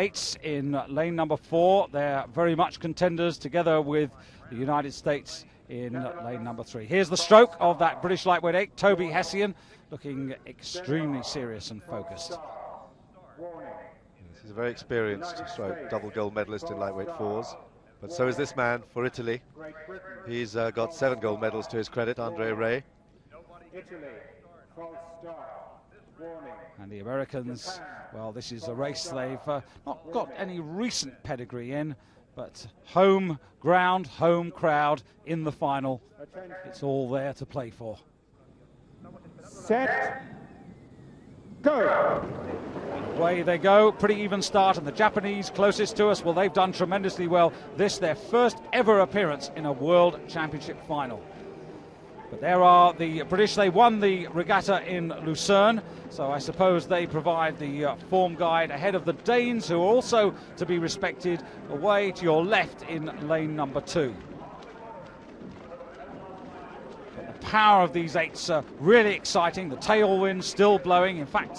States in lane number 4. They're very much contenders together with the United States in lane number 3. Here's the stroke of that British lightweight 8, Toby Hessian, looking extremely serious and focused. He's a very experienced stroke, double gold medalist in lightweight 4s. But so is this man for Italy. He's got 7 gold medals to his credit, Andre Ray. And the Americans, well, this is a race they've not got any recent pedigree in, but home ground, home crowd in the final. It's all there to play for. Set, go! Away they go, pretty even start, and the Japanese closest to us, well, they've done tremendously well. This, their first ever appearance in a World Championship final. But there are the British. They won the regatta in Lucerne, so I suppose they provide the form guide ahead of the Danes, who are also to be respected, away to your left in lane number 2. But the power of these 8s really exciting. The tailwind still blowing. In fact,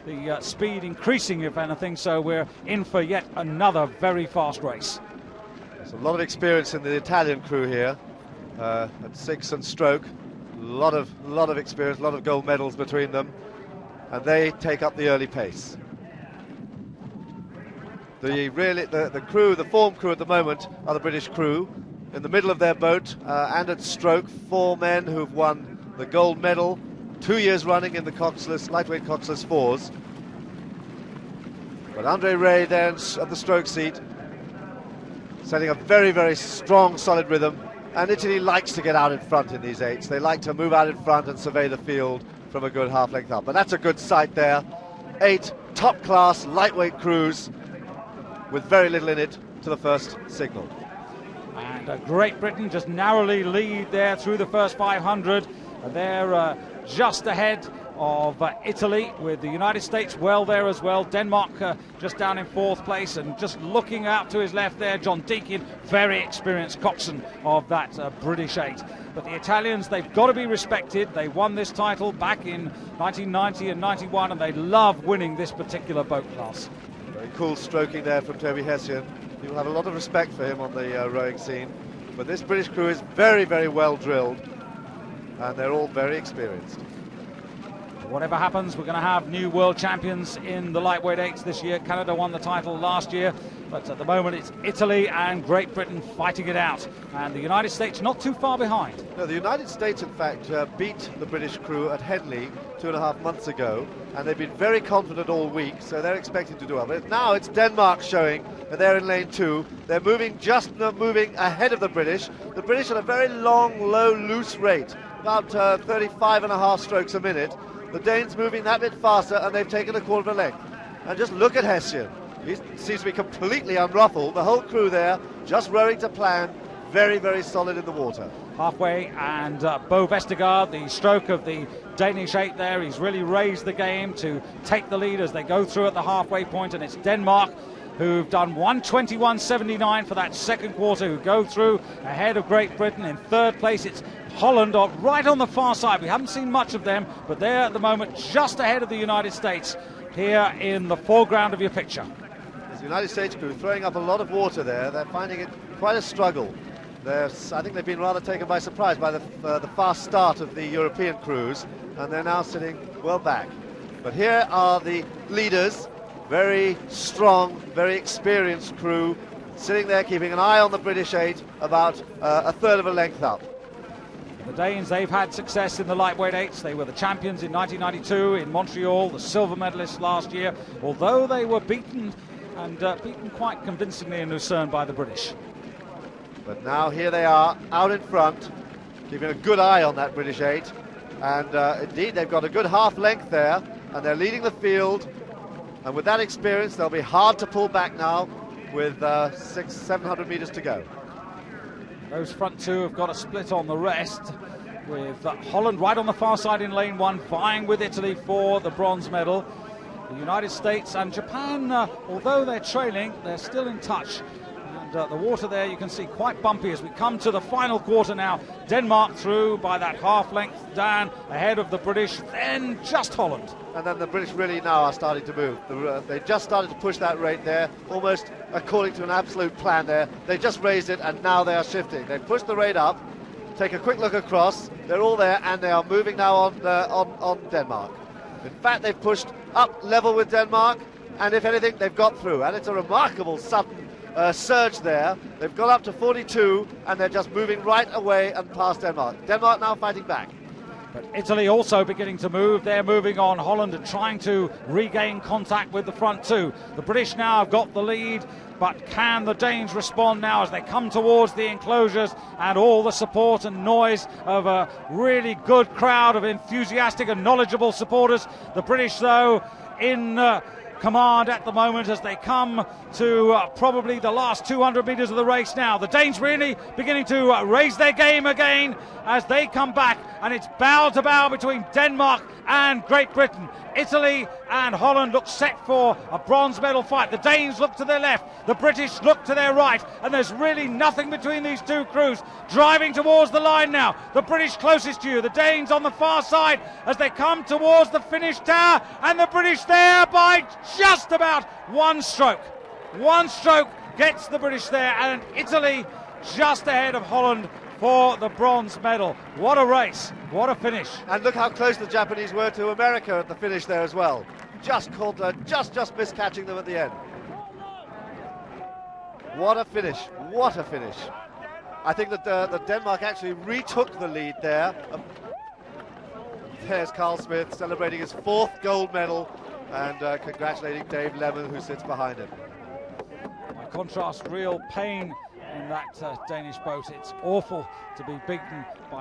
the speed increasing, if anything, so we're in for yet another very fast race. There's a lot of experience in the Italian crew here. At 6 and stroke, a lot of experience, a lot of gold medals between them, and they take up the early pace. The crew, the form crew at the moment, are the British crew. In the middle of their boat, and at stroke, 4 men who've won the gold medal 2 years running in the lightweight coxless 4s. But Andre Ray then at the stroke seat, setting a very, very strong, solid rhythm. And Italy likes to get out in front in these 8s. They like to move out in front and survey the field from a good half length up. But that's a good sight there. 8 top-class lightweight crews with very little in it to the first signal. And Great Britain just narrowly lead there through the first 500. They're just ahead of Italy, with the United States well there as well. Denmark just down in 4th place, and just looking out to his left there, John Deakin, very experienced coxswain of that British 8. But the Italians, they've got to be respected. They won this title back in 1990 and 91, and they love winning this particular boat class. Very cool stroking there from Toby Hessian. You'll have a lot of respect for him on the rowing scene. But this British crew is very, very well drilled, and they're all very experienced. Whatever happens, we're going to have new world champions in the lightweight 8s this year. Canada won the title last year, but at the moment it's Italy and Great Britain fighting it out, and the United States not too far behind. No, the United States, in fact, beat the British crew at Henley 2.5 months ago, and they've been very confident all week, so they're expecting to do well. But now it's Denmark showing, and they're in lane 2. They're moving ahead of the British. The British at a very long, low, loose rate, about 35.5 strokes a minute. The Danes moving that bit faster, and they've taken a quarter of a length. And just look at Hessian. He seems to be completely unruffled. The whole crew there just rowing to plan. Very, very solid in the water. Halfway, and Bo Vestergaard, the stroke of the Danish 8 there, he's really raised the game to take the lead as they go through at the halfway point, and it's Denmark who've done 1:21.79 for that second quarter, who go through ahead of Great Britain. In 3rd place, it's Holland right on the far side. We haven't seen much of them, but they're at the moment just ahead of the United States here in the foreground of your picture. The United States crew throwing up a lot of water there. They're finding it quite a struggle. I think they've been rather taken by surprise by the fast start of the European crews, and they're now sitting well back. But here are the leaders, very strong, very experienced crew, sitting there keeping an eye on the British 8, about 1/3 of a length up. The Danes, they've had success in the lightweight 8s. They were the champions in 1992 in Montreal, the silver medalists last year, although they were beaten, and beaten quite convincingly in Lucerne by the British. But now here they are, out in front, keeping a good eye on that British 8. And indeed, they've got a good half length there, and they're leading the field. And with that experience, they'll be hard to pull back now with 600-700 meters to go. Those front 2 have got a split on the rest, with Holland right on the far side in lane 1, vying with Italy for the bronze medal. The United States and Japan, although they're trailing, they're still in touch. And the water there, you can see, quite bumpy as we come to the final quarter now. Denmark through by that half length down ahead of the British, then just Holland. And then the British really now are starting to move. They just started to push that rate there, almost according to an absolute plan there. They just raised it, and now they are shifting. They've pushed the rate up. Take a quick look across. They're all there, and they are moving now on Denmark. In fact, they've pushed up level with Denmark, and if anything, they've got through. And it's a remarkable sudden surge there. They've got up to 42, and they're just moving right away and past Denmark. Denmark now fighting back. But Italy also beginning to move. They're moving on. Holland are trying to regain contact with the front two. The British now have got the lead, but can the Danes respond now as they come towards the enclosures, and all the support and noise of a really good crowd of enthusiastic and knowledgeable supporters. The British, though, in command at the moment as they come to probably the last 200 metres of the race now. The Danes really beginning to raise their game again as they come back, and it's bow to bow between Denmark and Great Britain. Italy and Holland look set for a bronze medal fight. The Danes look to their left, the British look to their right, and there's really nothing between these two crews. Driving towards the line now, the British closest to you, the Danes on the far side as they come towards the finish tower, and the British there by just about one stroke. One stroke gets the British there, and Italy just ahead of Holland for the bronze medal. What a race, what a finish. And look how close the Japanese were to America at the finish there as well. Just caught, just missed catching them at the end. What a finish, what a finish. I think that the Denmark actually retook the lead there. There's Carl Smith celebrating his 4th gold medal and congratulating Dave Lemon, who sits behind him. By contrast, real pain in that Danish boat. It's awful to be beaten by